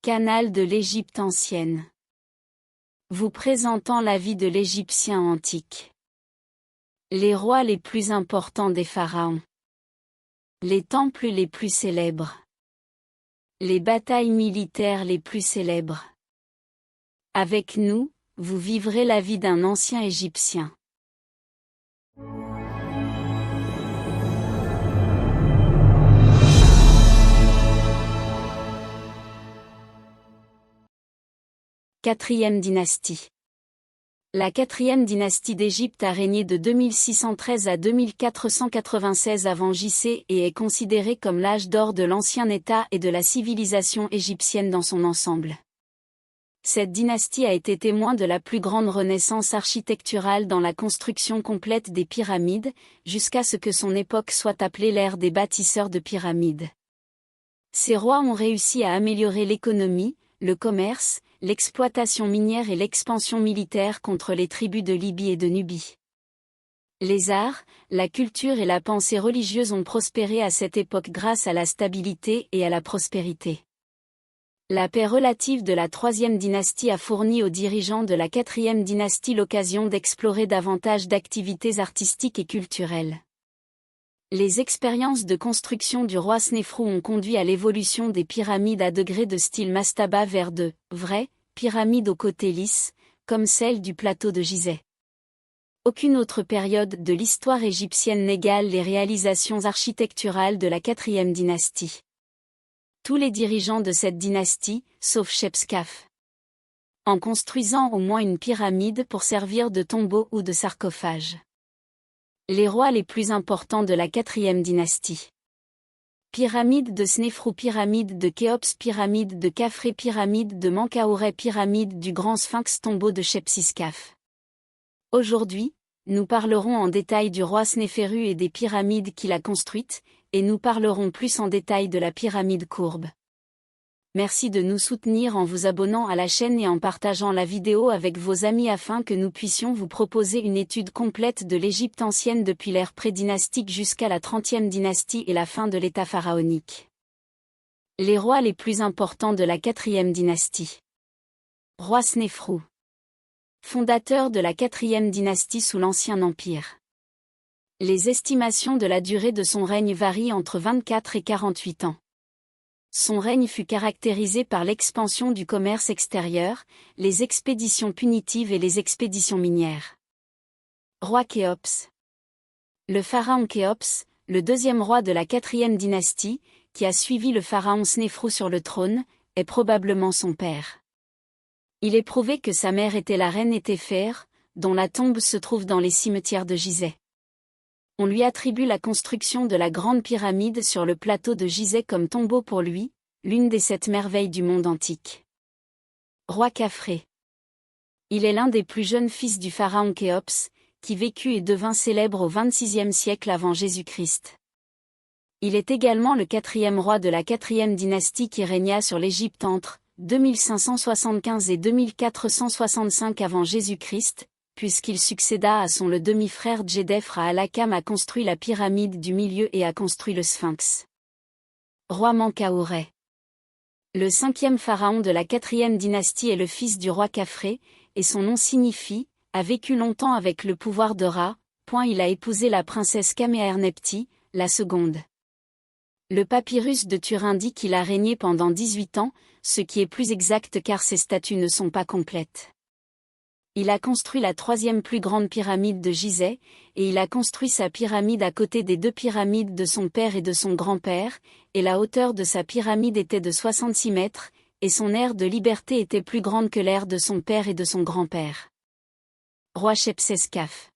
Canal de l'Égypte ancienne. Vous présentant la vie de l'Égyptien antique. Les rois les plus importants des pharaons. Les temples les plus célèbres. Les batailles militaires les plus célèbres. Avec nous, vous vivrez la vie d'un ancien Égyptien. Quatrième dynastie. La quatrième dynastie d'Égypte a régné de 2613 à 2496 avant J.C. et est considérée comme l'âge d'or de l'ancien État et de la civilisation égyptienne dans son ensemble. Cette dynastie a été témoin de la plus grande renaissance architecturale dans la construction complète des pyramides, jusqu'à ce que son époque soit appelée l'ère des bâtisseurs de pyramides. Ces rois ont réussi à améliorer l'économie, le commerce, l'exploitation minière et l'expansion militaire contre les tribus de Libye et de Nubie. Les arts, la culture et la pensée religieuse ont prospéré à cette époque grâce à la stabilité et à la prospérité. La paix relative de la troisième dynastie a fourni aux dirigeants de la quatrième dynastie l'occasion d'explorer davantage d'activités artistiques et culturelles. Les expériences de construction du roi Snéfrou ont conduit à l'évolution des pyramides à degrés de style mastaba vers de vraies pyramides aux côtés lisses, comme celle du plateau de Gizeh. Aucune autre période de l'histoire égyptienne n'égale les réalisations architecturales de la quatrième dynastie. Tous les dirigeants de cette dynastie, sauf Shepskaf, en construisant au moins une pyramide pour servir de tombeau ou de sarcophage. Les rois les plus importants de la quatrième dynastie. Pyramide de Snéfrou, pyramide de Khéops, pyramide de Khafré, pyramide de Menkaouré, pyramide du Grand Sphinx, tombeau de Shepsiskaf. Aujourd'hui, nous parlerons en détail du roi Snéferu et des pyramides qu'il a construites, et nous parlerons plus en détail de la pyramide courbe. Merci de nous soutenir en vous abonnant à la chaîne et en partageant la vidéo avec vos amis afin que nous puissions vous proposer une étude complète de l'Égypte ancienne depuis l'ère prédynastique jusqu'à la 30e dynastie et la fin de l'État pharaonique. Les rois les plus importants de la quatrième dynastie. Roi Snéfrou. Fondateur de la quatrième dynastie sous l'Ancien Empire. Les estimations de la durée de son règne varient entre 24 et 48 ans. Son règne fut caractérisé par l'expansion du commerce extérieur, les expéditions punitives et les expéditions minières. Roi Khéops. Le pharaon Khéops, le deuxième roi de la quatrième dynastie, qui a suivi le pharaon Snéfrou sur le trône, est probablement son père. Il est prouvé que sa mère était la reine Téfer, dont la tombe se trouve dans les cimetières de Gizeh. On lui attribue la construction de la grande pyramide sur le plateau de Gizeh comme tombeau pour lui, l'une des 7 merveilles du monde antique. Roi Khafré. Il est l'un des plus jeunes fils du pharaon Khéops, qui vécut et devint célèbre au XXVIe siècle avant Jésus-Christ. Il est également le 4e roi de la 4e dynastie qui régna sur l'Égypte entre 2575 et 2465 avant Jésus-Christ, puisqu'il succéda à son le demi-frère Djedefre à Alakam a construit la pyramide du milieu et a construit le Sphinx. Roi Menkaouré. Le 5e pharaon de la 4e dynastie est le fils du roi Khafré, et son nom signifie « a vécu longtemps avec le pouvoir de Ra », il a épousé la princesse Khéméernepti, la seconde. Le papyrus de Turin dit qu'il a régné pendant 18 ans, ce qui est plus exact car ses statues ne sont pas complètes. Il a construit la 3e plus grande pyramide de Gizeh, et il a construit sa pyramide à côté des 2 pyramides de son père et de son grand-père, et la hauteur de sa pyramide était de 66 mètres, et son aire de liberté était plus grande que l'aire de son père et de son grand-père. Roi Shepseskaf.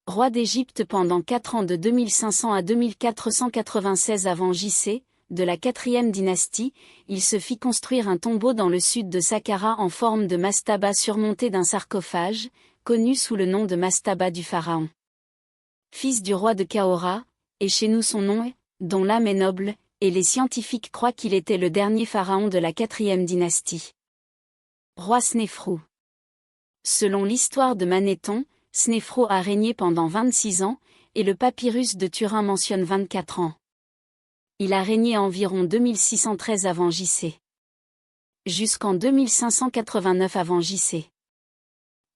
Roi d'Égypte pendant 4 ans de 2500 à 2496 avant J.C., de la 4e dynastie, il se fit construire un tombeau dans le sud de Saqqara en forme de mastaba surmonté d'un sarcophage, connu sous le nom de mastaba du pharaon. Fils du roi de Kahora, et chez nous son nom est, dont l'âme est noble, et les scientifiques croient qu'il était le dernier pharaon de la 4e dynastie. Roi Snéfrou. Selon l'histoire de Manéthon, Snéfrou a régné pendant 26 ans, et le papyrus de Turin mentionne 24 ans. Il a régné environ 2613 avant J.C. jusqu'en 2589 avant JC.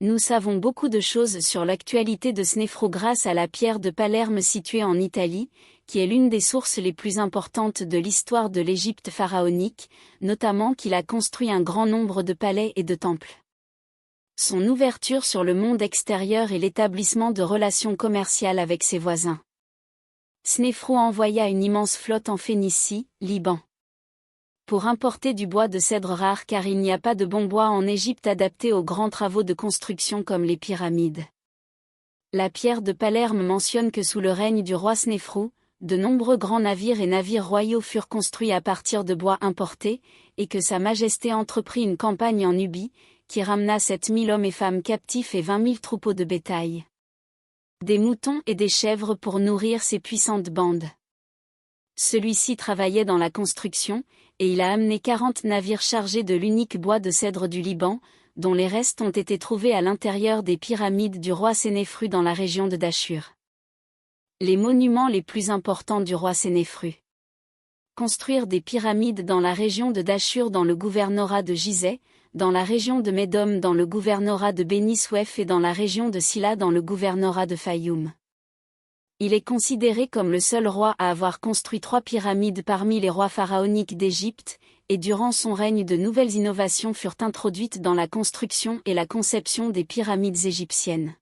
Nous savons beaucoup de choses sur l'actualité de Snéfrou grâce à la pierre de Palerme située en Italie, qui est l'une des sources les plus importantes de l'histoire de l'Égypte pharaonique, notamment qu'il a construit un grand nombre de palais et de temples. Son ouverture sur le monde extérieur et l'établissement de relations commerciales avec ses voisins. Snéfrou envoya une immense flotte en Phénicie, Liban, pour importer du bois de cèdre rare car il n'y a pas de bon bois en Égypte adapté aux grands travaux de construction comme les pyramides. La pierre de Palerme mentionne que sous le règne du roi Snéfrou, de nombreux grands navires et navires royaux furent construits à partir de bois importés, et que Sa Majesté entreprit une campagne en Nubie, qui ramena 7000 hommes et femmes captifs et 20 000 troupeaux de bétail. Des moutons et des chèvres pour nourrir ces puissantes bandes. Celui-ci travaillait dans la construction, et il a amené 40 navires chargés de l'unique bois de cèdre du Liban, dont les restes ont été trouvés à l'intérieur des pyramides du roi Sénéfru dans la région de Dachur. Les monuments les plus importants du roi Sénéfru. Construire des pyramides dans la région de Dachur dans le gouvernorat de Gizeh, dans la région de Médom dans le gouvernorat de Beni Souef et dans la région de Silla dans le gouvernorat de Fayoum. Il est considéré comme le seul roi à avoir construit 3 pyramides parmi les rois pharaoniques d'Égypte, et durant son règne de nouvelles innovations furent introduites dans la construction et la conception des pyramides égyptiennes.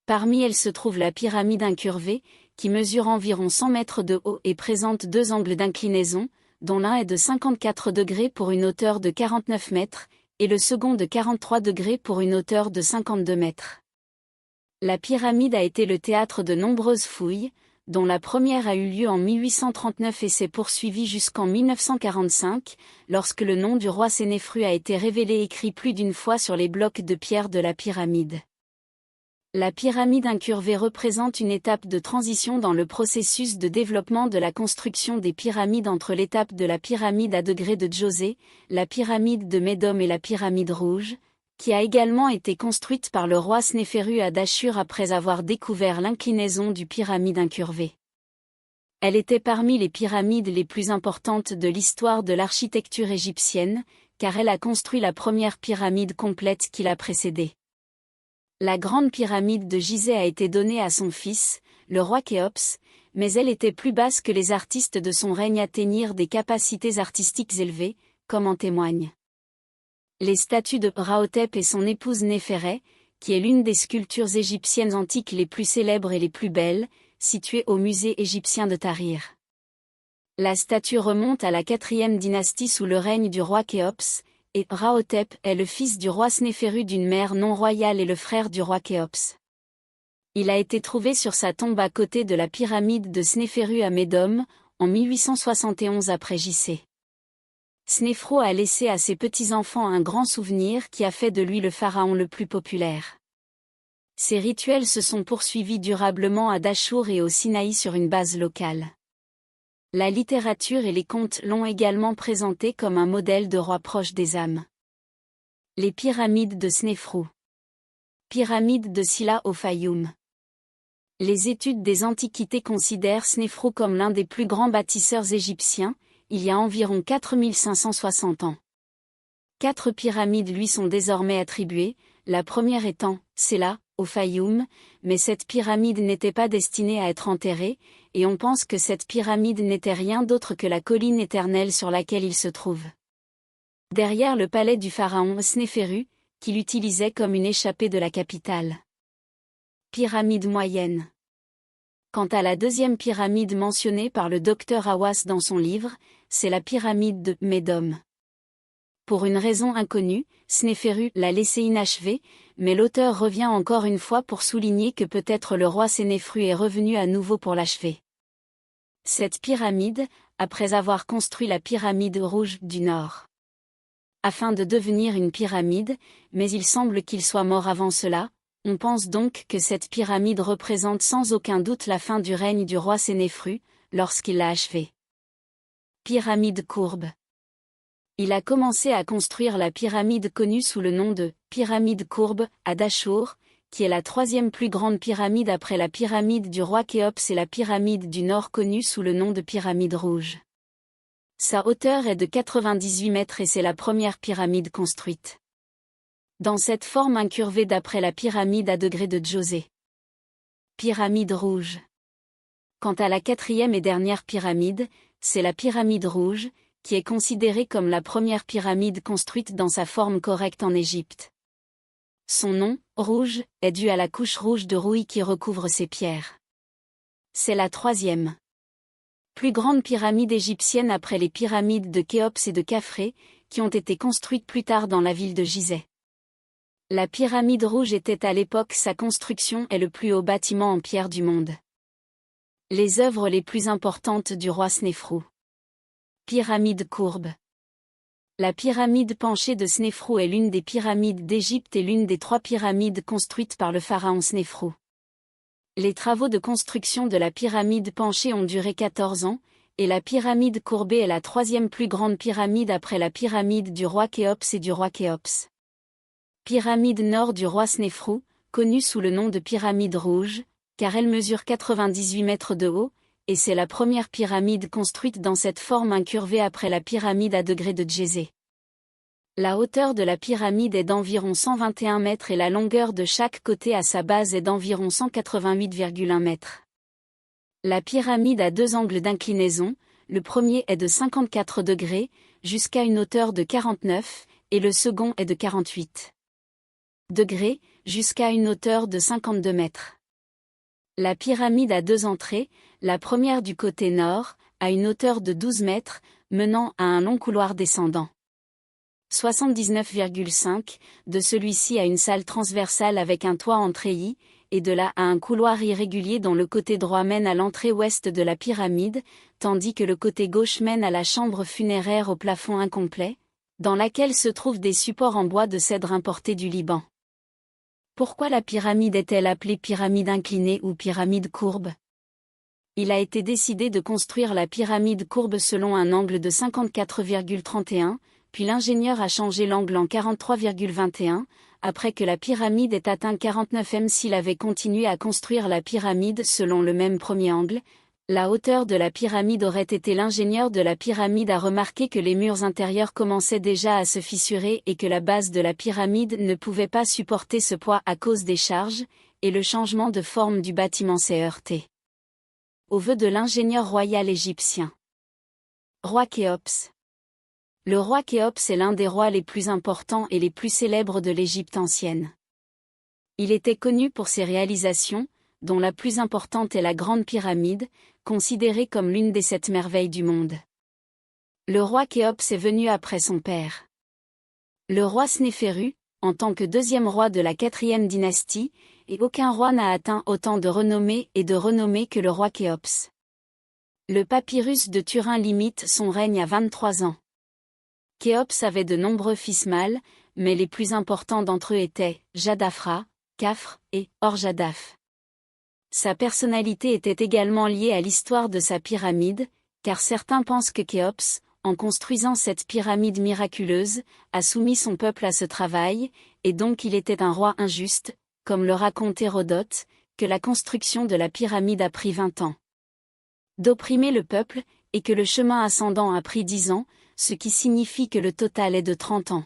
Parmi elles se trouve la pyramide incurvée, qui mesure environ 100 mètres de haut et présente 2 angles d'inclinaison, dont l'un est de 54 degrés pour une hauteur de 49 mètres, et le second de 43 degrés pour une hauteur de 52 mètres. La pyramide a été le théâtre de nombreuses fouilles, dont la première a eu lieu en 1839 et s'est poursuivie jusqu'en 1945, lorsque le nom du roi Sénéfru a été révélé écrit plus d'une fois sur les blocs de pierre de la pyramide. La pyramide incurvée représente une étape de transition dans le processus de développement de la construction des pyramides entre l'étape de la pyramide à degrés de Djosé, la pyramide de Médom et la pyramide rouge, qui a également été construite par le roi Snéferu à Dachur après avoir découvert l'inclinaison du pyramide incurvée. Elle était parmi les pyramides les plus importantes de l'histoire de l'architecture égyptienne, car elle a construit la première pyramide complète qui l'a précédée. La grande pyramide de Gizeh a été donnée à son fils, le roi Khéops, mais elle était plus basse que les artistes de son règne atteignirent des capacités artistiques élevées, comme en témoignent les statues de Rahotep et son épouse Néféré, qui est l'une des sculptures égyptiennes antiques les plus célèbres et les plus belles, située au musée égyptien de Tahrir. La statue remonte à la 4e dynastie sous le règne du roi Khéops, et Rahotep est le fils du roi Snéferu d'une mère non royale et le frère du roi Khéops. Il a été trouvé sur sa tombe à côté de la pyramide de Snéferu à Médom, en 1871 après JC. Snéfrou a laissé à ses petits-enfants un grand souvenir qui a fait de lui le pharaon le plus populaire. Ces rituels se sont poursuivis durablement à Dachur et au Sinaï sur une base locale. La littérature et les contes l'ont également présenté comme un modèle de roi proche des âmes. Les pyramides de Snéfrou. Pyramide de Silla au Fayoum. Les études des antiquités considèrent Snéfrou comme l'un des plus grands bâtisseurs égyptiens, il y a environ 4560 ans. 4 pyramides lui sont désormais attribuées, la première étant Sella, au Fayoum, mais cette pyramide n'était pas destinée à être enterrée, et on pense que cette pyramide n'était rien d'autre que la colline éternelle sur laquelle il se trouve. Derrière le palais du pharaon Snéferu, qu'il utilisait comme une échappée de la capitale. Pyramide moyenne. Quant à la deuxième pyramide mentionnée par le docteur Hawass dans son livre, c'est la pyramide de Médom. Pour une raison inconnue, Snéferu l'a laissée inachevée, mais l'auteur revient encore une fois pour souligner que peut-être le roi Sénéfru est revenu à nouveau pour l'achever. Cette pyramide, après avoir construit la pyramide rouge du Nord, afin de devenir une pyramide, mais il semble qu'il soit mort avant cela, on pense donc que cette pyramide représente sans aucun doute la fin du règne du roi Sénéfru, lorsqu'il l'a achevée. Pyramide courbe. Il a commencé à construire la pyramide connue sous le nom de « pyramide courbe » à Dachur, qui est la 3e plus grande pyramide après la pyramide du roi Khéops et la pyramide du Nord connue sous le nom de pyramide rouge. Sa hauteur est de 98 mètres et c'est la première pyramide construite dans cette forme incurvée d'après la pyramide à degrés de Djosé. Pyramide rouge. Quant à la quatrième et dernière pyramide, c'est la pyramide rouge, qui est considérée comme la première pyramide construite dans sa forme correcte en Égypte. Son nom, rouge, est dû à la couche rouge de rouille qui recouvre ces pierres. C'est la troisième plus grande pyramide égyptienne après les pyramides de Khéops et de Khafré, qui ont été construites plus tard dans la ville de Gizeh. La pyramide rouge était à l'époque sa construction est le plus haut bâtiment en pierre du monde. Les œuvres les plus importantes du roi Snéfrou. Pyramide courbe. La pyramide penchée de Snéfrou est l'une des pyramides d'Égypte et l'une des 3 pyramides construites par le pharaon Snéfrou. Les travaux de construction de la pyramide penchée ont duré 14 ans, et la pyramide courbée est la 3e plus grande pyramide après la pyramide du roi Khéops et du roi Khéops. Pyramide nord du roi Snéfrou, connue sous le nom de pyramide rouge, car elle mesure 98 mètres de haut, et c'est la première pyramide construite dans cette forme incurvée après la pyramide à degrés de Djézé. La hauteur de la pyramide est d'environ 121 mètres et la longueur de chaque côté à sa base est d'environ 188,1 mètres. La pyramide a 2 angles d'inclinaison, le premier est de 54 degrés, jusqu'à une hauteur de 49, et le second est de 48 degrés, jusqu'à une hauteur de 52 mètres. La pyramide a 2 entrées, la première du côté nord, à une hauteur de 12 mètres, menant à un long couloir descendant. 79,5, de celui-ci à une salle transversale avec un toit en treillis, et de là à un couloir irrégulier dont le côté droit mène à l'entrée ouest de la pyramide, tandis que le côté gauche mène à la chambre funéraire au plafond incomplet, dans laquelle se trouvent des supports en bois de cèdre importés du Liban. Pourquoi la pyramide est-elle appelée pyramide inclinée ou pyramide courbe? Il a été décidé de construire la pyramide courbe selon un angle de 54,31, puis l'ingénieur a changé l'angle en 43,21, après que la pyramide ait atteint 49 m. S'il avait continué à construire la pyramide selon le même premier angle, la hauteur de la pyramide aurait été. L'ingénieur de la pyramide a remarqué que les murs intérieurs commençaient déjà à se fissurer et que la base de la pyramide ne pouvait pas supporter ce poids à cause des charges, et le changement de forme du bâtiment s'est heurté au vœu de l'ingénieur royal égyptien. Roi Khéops. Le roi Khéops est l'un des rois les plus importants et les plus célèbres de l'Égypte ancienne. Il était connu pour ses réalisations, dont la plus importante est la Grande Pyramide, considérée comme l'une des 7 merveilles du monde. Le roi Khéops est venu après son père. Le roi Snéferu, en tant que 2e roi de la 4e dynastie, et aucun roi n'a atteint autant de renommée que le roi Khéops. Le papyrus de Turin limite son règne à 23 ans. Khéops avait de nombreux fils mâles, mais les plus importants d'entre eux étaient Jadafra, Khafre et Orjadaf. Sa personnalité était également liée à l'histoire de sa pyramide, car certains pensent que Khéops, en construisant cette pyramide miraculeuse, a soumis son peuple à ce travail, et donc il était un roi injuste, comme le raconte Hérodote, que la construction de la pyramide a pris 20 ans d'opprimer le peuple, et que le chemin ascendant a pris 10 ans, ce qui signifie que le total est de 30 ans.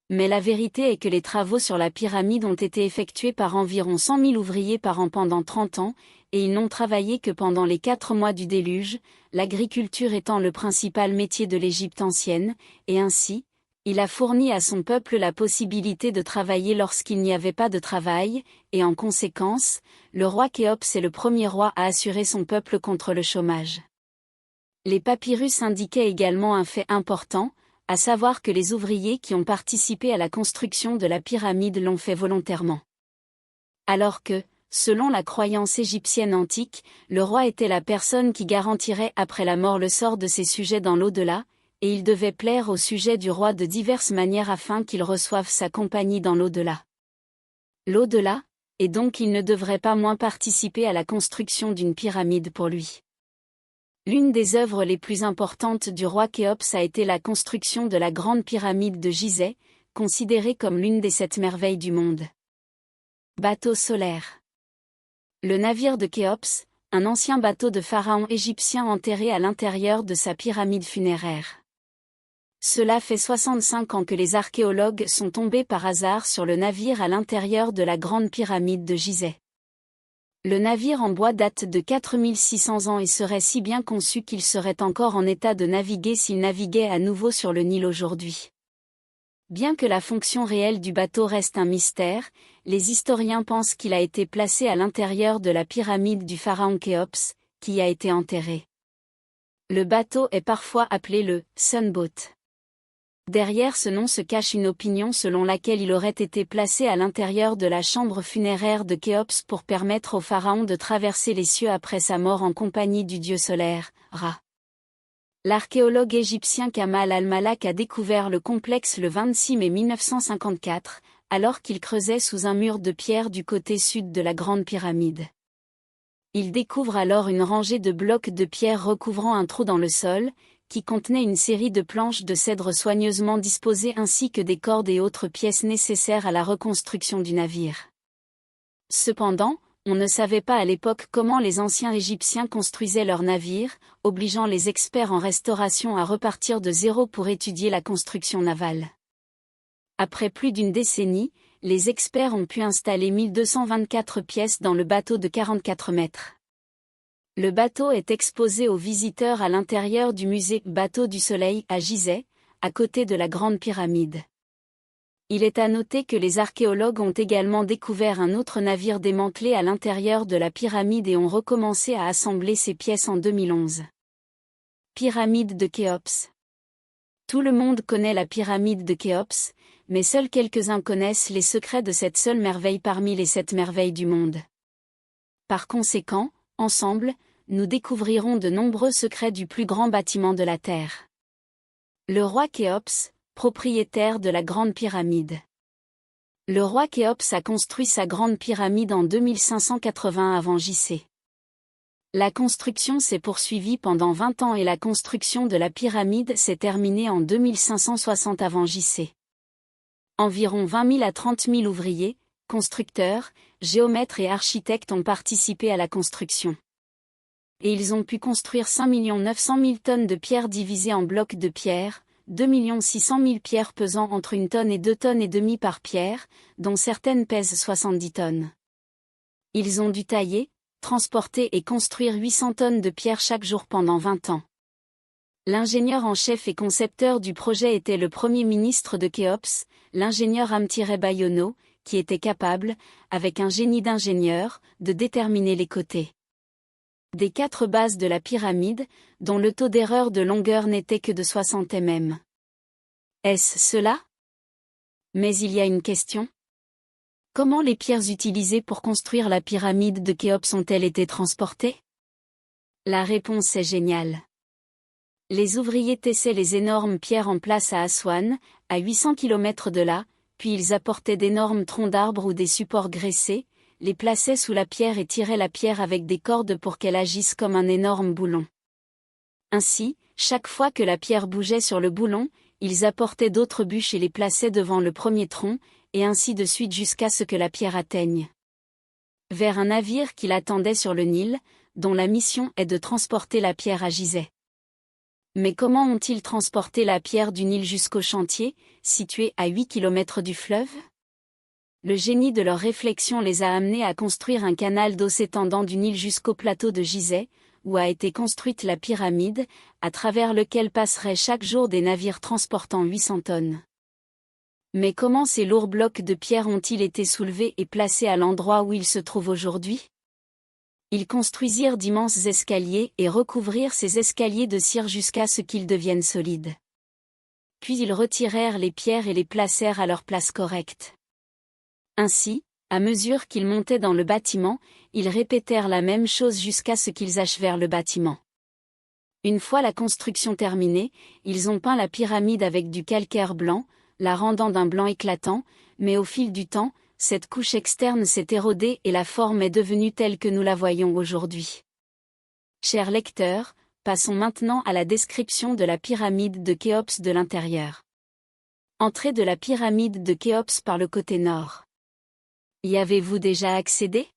Mais la vérité est que les travaux sur la pyramide ont été effectués par environ 100 000 ouvriers par an pendant 30 ans, et ils n'ont travaillé que pendant les 4 mois du déluge, l'agriculture étant le principal métier de l'Égypte ancienne, et ainsi, il a fourni à son peuple la possibilité de travailler lorsqu'il n'y avait pas de travail, et en conséquence, le roi Khéops est le premier roi à assurer son peuple contre le chômage. Les papyrus indiquaient également un fait important, à savoir que les ouvriers qui ont participé à la construction de la pyramide l'ont fait volontairement. Alors que, selon la croyance égyptienne antique, le roi était la personne qui garantirait après la mort le sort de ses sujets dans l'au-delà, et il devait plaire aux sujets du roi de diverses manières afin qu'ils reçoivent sa compagnie dans l'au-delà. L'au-delà, et donc il ne devrait pas moins participer à la construction d'une pyramide pour lui. L'une des œuvres les plus importantes du roi Khéops a été la construction de la Grande Pyramide de Gizeh, considérée comme l'une des 7 merveilles du monde. Bateau solaire. Le navire de Khéops, un ancien bateau de pharaon égyptien enterré à l'intérieur de sa pyramide funéraire. Cela fait 65 ans que les archéologues sont tombés par hasard sur le navire à l'intérieur de la grande pyramide de Gizeh. Le navire en bois date de 4600 ans et serait si bien conçu qu'il serait encore en état de naviguer s'il naviguait à nouveau sur le Nil aujourd'hui. Bien que la fonction réelle du bateau reste un mystère, les historiens pensent qu'il a été placé à l'intérieur de la pyramide du pharaon Khéops, qui y a été enterré. Le bateau est parfois appelé le « Sunboat ». Derrière ce nom se cache une opinion selon laquelle il aurait été placé à l'intérieur de la chambre funéraire de Khéops pour permettre au pharaon de traverser les cieux après sa mort en compagnie du dieu solaire, Ra. L'archéologue égyptien Kamal al-Malak a découvert le complexe le 26 mai 1954, alors qu'il creusait sous un mur de pierre du côté sud de la Grande Pyramide. Il découvre alors une rangée de blocs de pierre recouvrant un trou dans le sol, qui contenait une série de planches de cèdre soigneusement disposées ainsi que des cordes et autres pièces nécessaires à la reconstruction du navire. Cependant, on ne savait pas à l'époque comment les anciens Égyptiens construisaient leurs navires, obligeant les experts en restauration à repartir de zéro pour étudier la construction navale. Après plus d'une décennie, les experts ont pu installer 1224 pièces dans le bateau de 44 mètres. Le bateau est exposé aux visiteurs à l'intérieur du musée Bateau du Soleil à Gizeh, à côté de la Grande Pyramide. Il est à noter que les archéologues ont également découvert un autre navire démantelé à l'intérieur de la pyramide et ont recommencé à assembler ces pièces en 2011. Pyramide de Khéops. Tout le monde connaît la pyramide de Khéops, mais seuls quelques-uns connaissent les secrets de cette seule merveille parmi les 7 merveilles du monde. Par conséquent, ensemble, nous découvrirons de nombreux secrets du plus grand bâtiment de la Terre. Le roi Khéops, propriétaire de la Grande Pyramide. Le roi Khéops a construit sa Grande Pyramide en 2580 avant J.C. La construction s'est poursuivie pendant 20 ans et la construction de la pyramide s'est terminée en 2560 avant J.C. Environ 20 000 à 30 000 ouvriers, constructeurs, géomètres et architectes ont participé à la construction. Et ils ont pu construire 5 900 000 tonnes de pierres divisées en blocs de pierre, 2 600 000 pierres pesant entre 1 tonne et 2 tonnes et demie par pierre, dont certaines pèsent 70 tonnes. Ils ont dû tailler, transporter et construire 800 tonnes de pierre chaque jour pendant 20 ans. L'ingénieur en chef et concepteur du projet était le premier ministre de Khéops, l'ingénieur Amtiré-Bayono, qui était capable, avec un génie d'ingénieur, de déterminer les côtés des 4 bases de la pyramide, dont le taux d'erreur de longueur n'était que de 60 mm. Est-ce cela? Mais il y a une question. Comment les pierres utilisées pour construire la pyramide de Khéops ont-elles été transportées? La réponse est géniale. Les ouvriers tessaient les énormes pierres en place à Aswan, à 800 km de là, puis ils apportaient d'énormes troncs d'arbres ou des supports graissés, les plaçaient sous la pierre et tiraient la pierre avec des cordes pour qu'elle agisse comme un énorme boulon. Ainsi, chaque fois que la pierre bougeait sur le boulon, ils apportaient d'autres bûches et les plaçaient devant le premier tronc, et ainsi de suite jusqu'à ce que la pierre atteigne vers un navire qui l'attendait sur le Nil, dont la mission est de transporter la pierre à Gizeh. Mais comment ont-ils transporté la pierre du Nil jusqu'au chantier, situé à 8 km du fleuve? Le génie de leur réflexion les a amenés à construire un canal d'eau s'étendant du Nil jusqu'au plateau de Gizeh, où a été construite la pyramide, à travers lequel passeraient chaque jour des navires transportant 800 tonnes. Mais comment ces lourds blocs de pierre ont-ils été soulevés et placés à l'endroit où ils se trouvent aujourd'hui? Ils construisirent d'immenses escaliers et recouvrirent ces escaliers de cire jusqu'à ce qu'ils deviennent solides. Puis ils retirèrent les pierres et les placèrent à leur place correcte. Ainsi, à mesure qu'ils montaient dans le bâtiment, ils répétèrent la même chose jusqu'à ce qu'ils achevèrent le bâtiment. Une fois la construction terminée, ils ont peint la pyramide avec du calcaire blanc, la rendant d'un blanc éclatant, mais au fil du temps, cette couche externe s'est érodée et la forme est devenue telle que nous la voyons aujourd'hui. Chers lecteurs, passons maintenant à la description de la pyramide de Khéops de l'intérieur. Entrée de la pyramide de Khéops par le côté nord. Y avez-vous déjà accédé?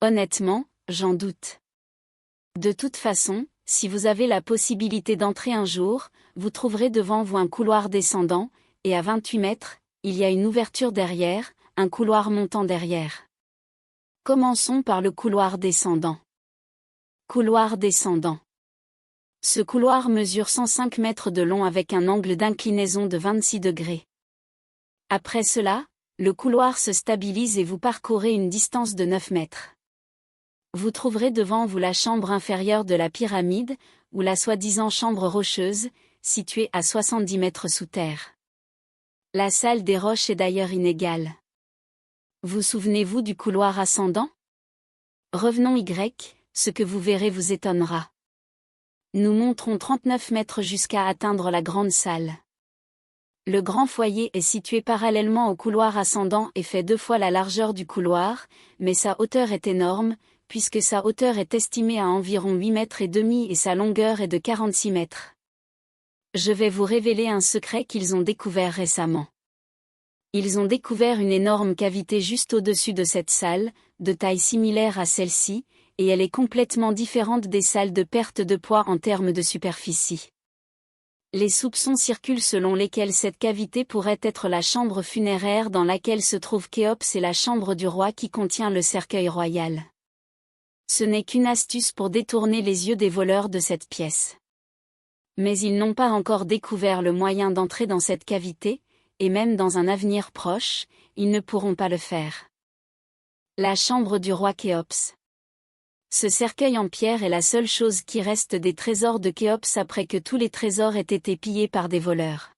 Honnêtement, j'en doute. De toute façon, si vous avez la possibilité d'entrer un jour, vous trouverez devant vous un couloir descendant, et à 28 mètres, il y a une ouverture derrière, un couloir montant derrière. Commençons par le couloir descendant. Couloir descendant. Ce couloir mesure 105 mètres de long avec un angle d'inclinaison de 26 degrés. Après cela, le couloir se stabilise et vous parcourez une distance de 9 mètres. Vous trouverez devant vous la chambre inférieure de la pyramide, ou la soi-disant chambre rocheuse, située à 70 mètres sous terre. La salle des roches est d'ailleurs inégale. Vous souvenez-vous du couloir ascendant? Revenons ce que vous verrez vous étonnera. Nous monterons 39 mètres jusqu'à atteindre la grande salle. Le grand foyer est situé parallèlement au couloir ascendant et fait 2 fois la largeur du couloir, mais sa hauteur est énorme, puisque sa hauteur est estimée à environ 8 mètres et demi et sa longueur est de 46 mètres. Je vais vous révéler un secret qu'ils ont découvert récemment. Ils ont découvert une énorme cavité juste au-dessus de cette salle, de taille similaire à celle-ci, et elle est complètement différente des salles de perte de poids en termes de superficie. Les soupçons circulent selon lesquels cette cavité pourrait être la chambre funéraire dans laquelle se trouve Khéops et la chambre du roi qui contient le cercueil royal. Ce n'est qu'une astuce pour détourner les yeux des voleurs de cette pièce. Mais ils n'ont pas encore découvert le moyen d'entrer dans cette cavité, et même dans un avenir proche, ils ne pourront pas le faire. La chambre du roi Khéops. Ce cercueil en pierre est la seule chose qui reste des trésors de Khéops après que tous les trésors aient été pillés par des voleurs.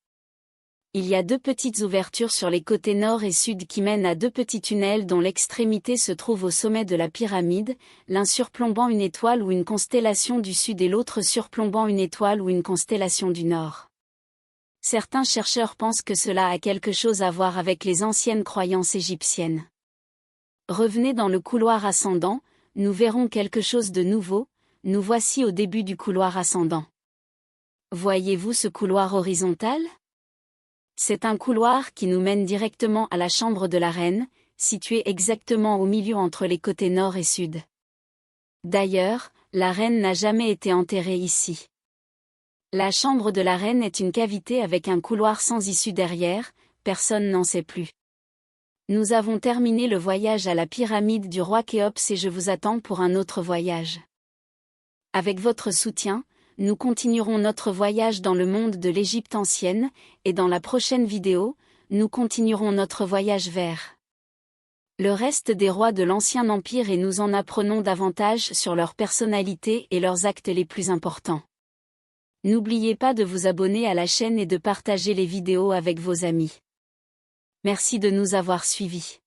Il y a 2 petites ouvertures sur les côtés nord et sud qui mènent à 2 petits tunnels dont l'extrémité se trouve au sommet de la pyramide, l'un surplombant une étoile ou une constellation du sud et l'autre surplombant une étoile ou une constellation du nord. Certains chercheurs pensent que cela a quelque chose à voir avec les anciennes croyances égyptiennes. Revenez dans le couloir ascendant, nous verrons quelque chose de nouveau, nous voici au début du couloir ascendant. Voyez-vous ce couloir horizontal? C'est un couloir qui nous mène directement à la chambre de la reine, située exactement au milieu entre les côtés nord et sud. D'ailleurs, la reine n'a jamais été enterrée ici. La chambre de la reine est une cavité avec un couloir sans issue derrière, personne n'en sait plus. Nous avons terminé le voyage à la pyramide du roi Khéops et je vous attends pour un autre voyage. Avec votre soutien, nous continuerons notre voyage dans le monde de l'Égypte ancienne, et dans la prochaine vidéo, nous continuerons notre voyage vers le reste des rois de l'Ancien Empire et nous en apprenons davantage sur leur personnalité et leurs actes les plus importants. N'oubliez pas de vous abonner à la chaîne et de partager les vidéos avec vos amis. Merci de nous avoir suivis.